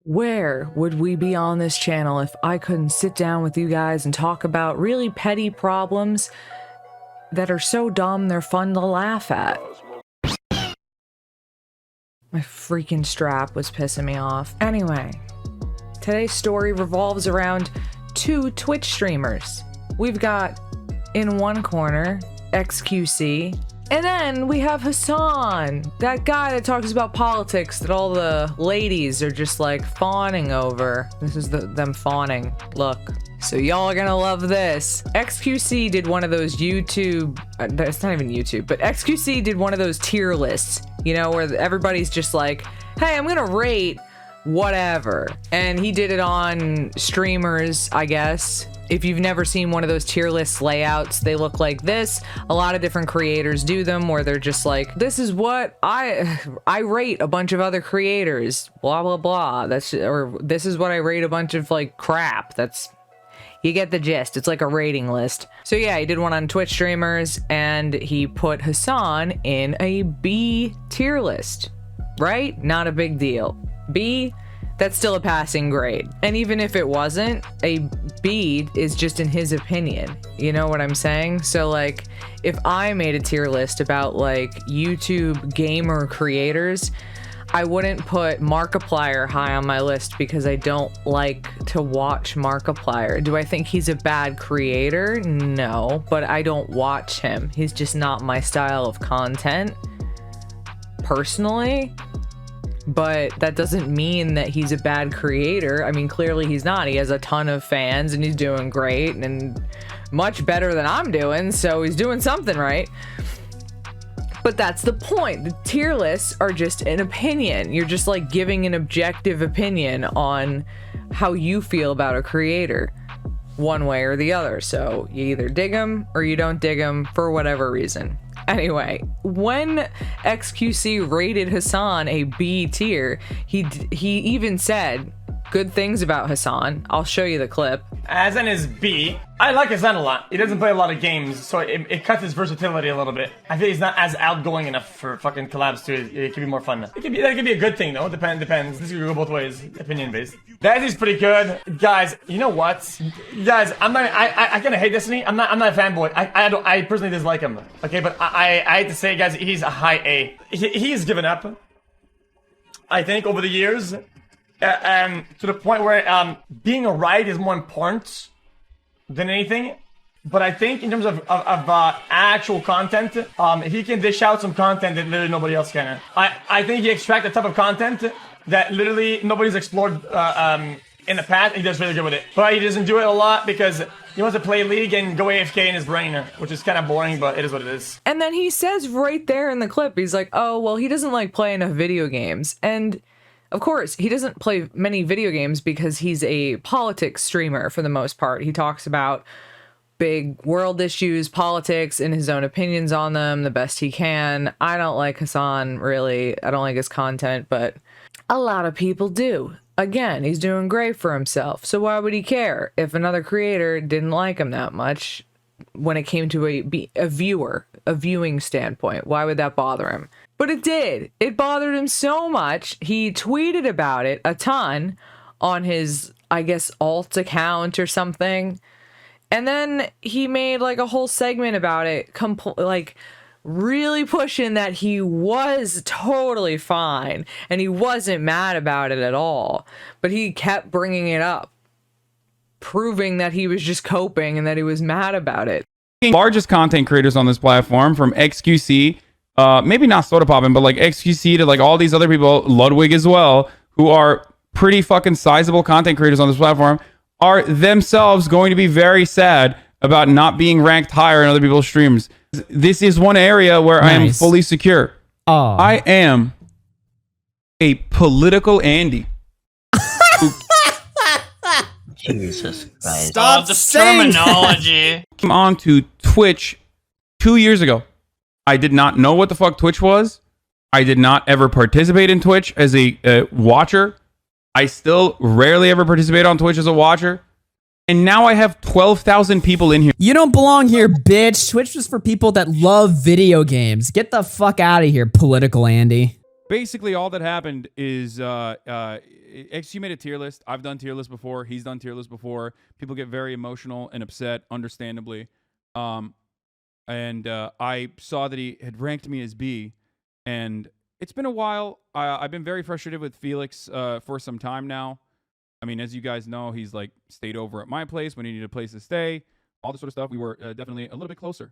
Where would we be on this channel if I couldn't sit down with you guys and talk about really petty problems that are so dumb they're fun to laugh at? My freaking strap was pissing me off. Anyway, today's story revolves around two Twitch streamers. We've got, in one corner, XQC, and then we have Hasan, that guy that talks about politics that all the ladies are just like fawning over. This is them fawning. Look. So y'all are gonna love this. XQC did one of those YouTube, it's not even YouTube, but XQC did one of those tier lists, you know, where everybody's just like, hey, I'm gonna rate whatever. And he did it on streamers, I guess. If you've never seen one of those tier list layouts, they look like this. A lot of different creators do them where they're just like, this is what I rate a bunch of other creators, blah, blah, blah. Or this is what I rate a bunch of like crap. You get the gist. It's like a rating list. So yeah, he did one on Twitch streamers and he put Hasan in a B tier list, right? Not a big deal. B, that's still a passing grade. And even if it wasn't, a B is just in his opinion. You know what I'm saying? So like, if I made a tier list about like YouTube gamer creators, I wouldn't put Markiplier high on my list because I don't like to watch Markiplier. Do I think he's a bad creator? No, but I don't watch him. He's just not my style of content, personally. But that doesn't mean that he's a bad creator. I mean, clearly he's not. He has a ton of fans and he's doing great and much better than I'm doing, so he's doing something right. But that's the point. The tier lists are just an opinion. You're just like giving an objective opinion on how you feel about a creator, one way or the other. So you either dig them or you don't dig them for whatever reason. Anyway, when XQC rated Hasan a B tier, he even said good things about Hasan. I'll show you the clip. Hasan is B. I like Hasan a lot. He doesn't play a lot of games, so it cuts his versatility a little bit. I feel he's not as outgoing enough for fucking collabs too. It could be more fun. That could be a good thing though. Depends. This could go both ways. Opinion based. That is pretty good, guys. You know what, guys? I kind of hate Destiny. I'm not a fanboy. I personally dislike him. Okay, but I hate to say, guys, he's a high A. He's given up, I think, over the years. To the point where being a right is more important than anything. But I think in terms of actual content, he can dish out some content that literally nobody else can. I think he extracts a type of content that literally nobody's explored in the past, and he does really good with it. But he doesn't do it a lot because he wants to play League and go AFK in his brain, which is kind of boring, but it is what it is. And then he says right there in the clip, he's like, oh, well, he doesn't like play enough video games. And of course, he doesn't play many video games because he's a politics streamer for the most part. He talks about big world issues, politics, and his own opinions on them the best he can. I don't like Hasan, really. I don't like his content, but a lot of people do. Again, he's doing great for himself, so why would he care if another creator didn't like him that much when it came to a viewing standpoint? Why would that bother him? But it did. It bothered him so much. He tweeted about it a ton on his, I guess, alt account or something. And then he made like a whole segment about it, like really pushing that he was totally fine and he wasn't mad about it at all. But he kept bringing it up, proving that he was just coping and that he was mad about it. Largest content creators on this platform, from XQC, maybe not Soda Poppin', but like XQC to like all these other people, Ludwig as well, who are pretty fucking sizable content creators on this platform, are themselves going to be very sad about not being ranked higher in other people's streams. This is one area where I am fully secure. Oh. I am a political Andy. Jesus Christ. Stop the saying terminology. Came on to Twitch 2 years ago. I did not know what the fuck Twitch was. I did not ever participate in Twitch as a watcher. I still rarely ever participate on Twitch as a watcher. And now I have 12,000 people in here. You don't belong here, bitch. Twitch was for people that love video games. Get the fuck out of here, political Andy. basically all that happened is XQ made a tier list. I've done tier lists before. He's done tier lists before. People get very emotional and upset, understandably. And I saw that he had ranked me as B, and it's been a while. I've been very frustrated with Felix for some time now. I mean, as you guys know, he's like stayed over at my place when he needed a place to stay, all this sort of stuff. We were definitely a little bit closer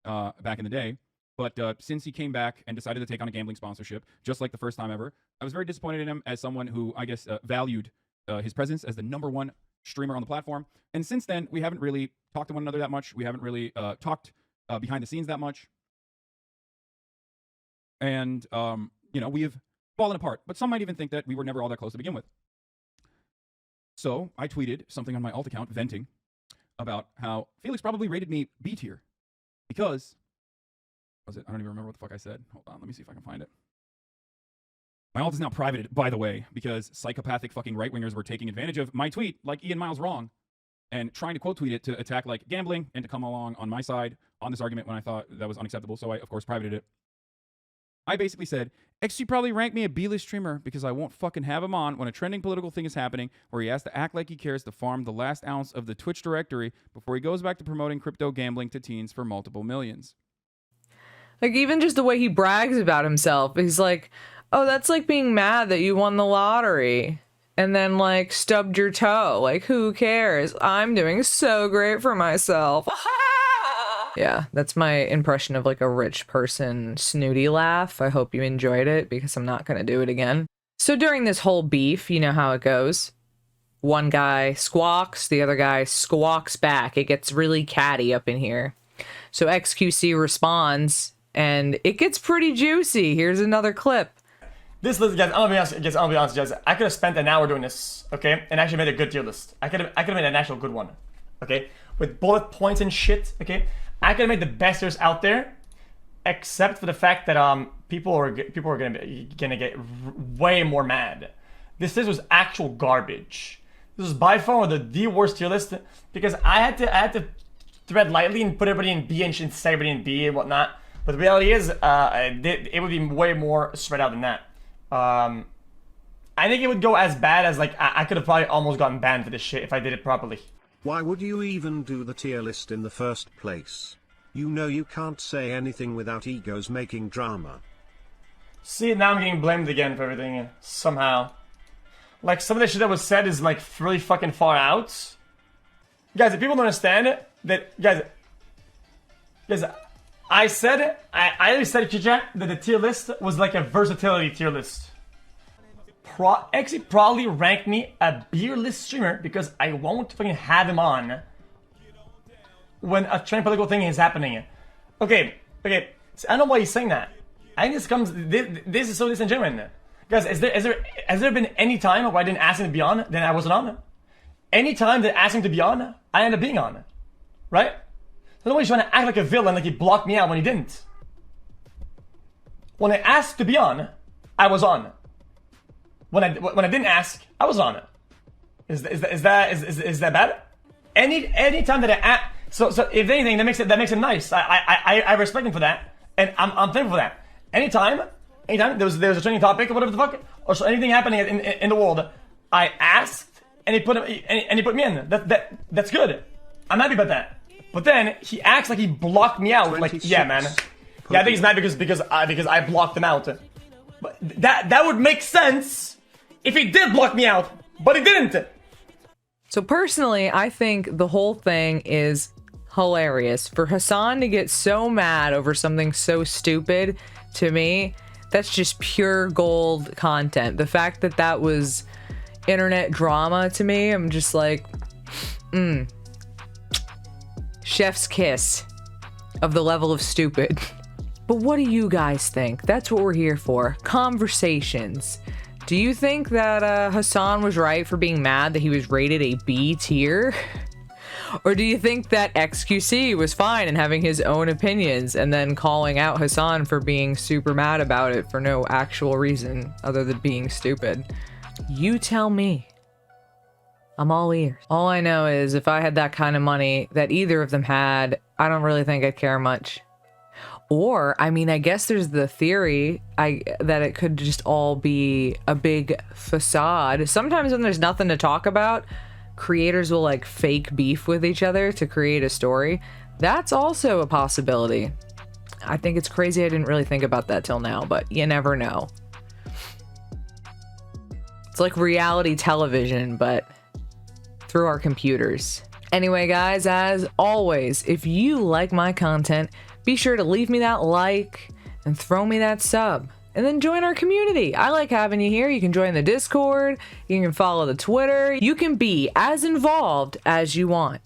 back in the day. But since he came back and decided to take on a gambling sponsorship, just like the first time ever, I was very disappointed in him as someone who, I guess, valued his presence as the #1 streamer on the platform. And since then, we haven't really talked to one another that much. We haven't really talked behind the scenes that much. And, you know, we have fallen apart. But some might even think that we were never all that close to begin with. So I tweeted something on my alt account, venting, about how Felix probably rated me B tier because... was it? I don't even remember what the fuck I said. Hold on, let me see if I can find it. My alt is now privated, by the way, because psychopathic fucking right-wingers were taking advantage of my tweet, like Ian Miles wrong, and trying to quote tweet it to attack like gambling and to come along on my side on this argument when I thought that was unacceptable. So I, of course, privated it. I basically said, XQ probably ranked me a B-list streamer because I won't fucking have him on when a trending political thing is happening where he has to act like he cares to farm the last ounce of the Twitch directory before he goes back to promoting crypto gambling to teens for multiple millions. Like, even just the way he brags about himself. He's like, oh, that's like being mad that you won the lottery and then, like, stubbed your toe. Like, who cares? I'm doing so great for myself. Yeah, that's my impression of, like, a rich person snooty laugh. I hope you enjoyed it because I'm not going to do it again. So during this whole beef, you know how it goes. One guy squawks, the other guy squawks back. It gets really catty up in here. So XQC responds, and it gets pretty juicy. Here's another clip. This list, guys, I'll be honest, guys. I could have spent an hour doing this, okay, and actually made a good tier list. I could have made an actual good one, okay, with bullet points and shit, okay. I could have made the best tiers out there, except for the fact that people are gonna get way more mad. This list was actual garbage. This was by far the worst tier list because I had to thread lightly and put everybody in B and say everybody in B and whatnot. But the reality is, it would be way more spread out than that. I think it would go as bad as, like, I could have probably almost gotten banned for this shit if I did it properly. Why would you even do the tier list in the first place? You know you can't say anything without egos making drama. See, now I'm getting blamed again for everything, somehow. Like, some of the shit that was said is, like, really fucking far out. Guys, if people don't understand that, guys, I said, I already said to chat that the tier list was like a versatility tier list. Actually probably ranked me a beer list streamer because I won't fucking have him on when a trend political thing is happening. Okay, so I don't know why he's saying that. I think this is so disingenuous. Guys, has there been any time where I didn't ask him to be on, then I wasn't on? Any time that I asked him to be on, I ended up being on, right? So nobody's trying to act like a villain, like he blocked me out when he didn't. When I asked to be on, I was on. When I didn't ask, I was on. Is that bad? Any time that I ask, so if anything, that makes it nice. I respect him for that, and I'm thankful for that. Anytime there was a trending topic or whatever the fuck, or so anything happening in the world, I asked and he put me in. That's good. I'm happy about that. But then he acts like he blocked me out. Like, yeah, man. Yeah, I think he's mad because I blocked him out. But that would make sense if he did block me out, but he didn't. So personally, I think the whole thing is hilarious. For Hasan to get so mad over something so stupid, to me, that's just pure gold content. The fact that that was internet drama to me, I'm just like, chef's kiss of the level of stupid. But what do you guys think? That's what we're here for. Conversations. Do you think that Hasan was right for being mad that he was rated a B tier? Or do you think that XQC was fine in having his own opinions and then calling out Hasan for being super mad about it for no actual reason other than being stupid? You tell me. I'm all ears. All I know is if I had that kind of money that either of them had, I don't really think I'd care much. Or, I mean, I guess there's the theory that it could just all be a big facade. Sometimes when there's nothing to talk about, creators will like fake beef with each other to create a story. That's also a possibility. I think it's crazy I didn't really think about that till now, but you never know. It's like reality television, but through our computers. Anyway, guys, as always, if you like my content, be sure to leave me that like and throw me that sub. And then join our community. I like having you here. You can join the Discord. You can follow the Twitter. You can be as involved as you want.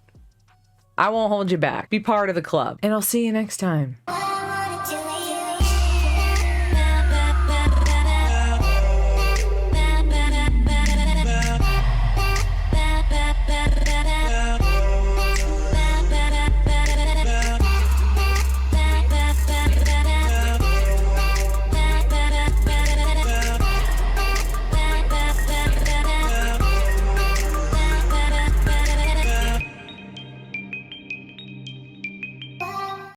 I won't hold you back. Be part of the club. And I'll see you next time.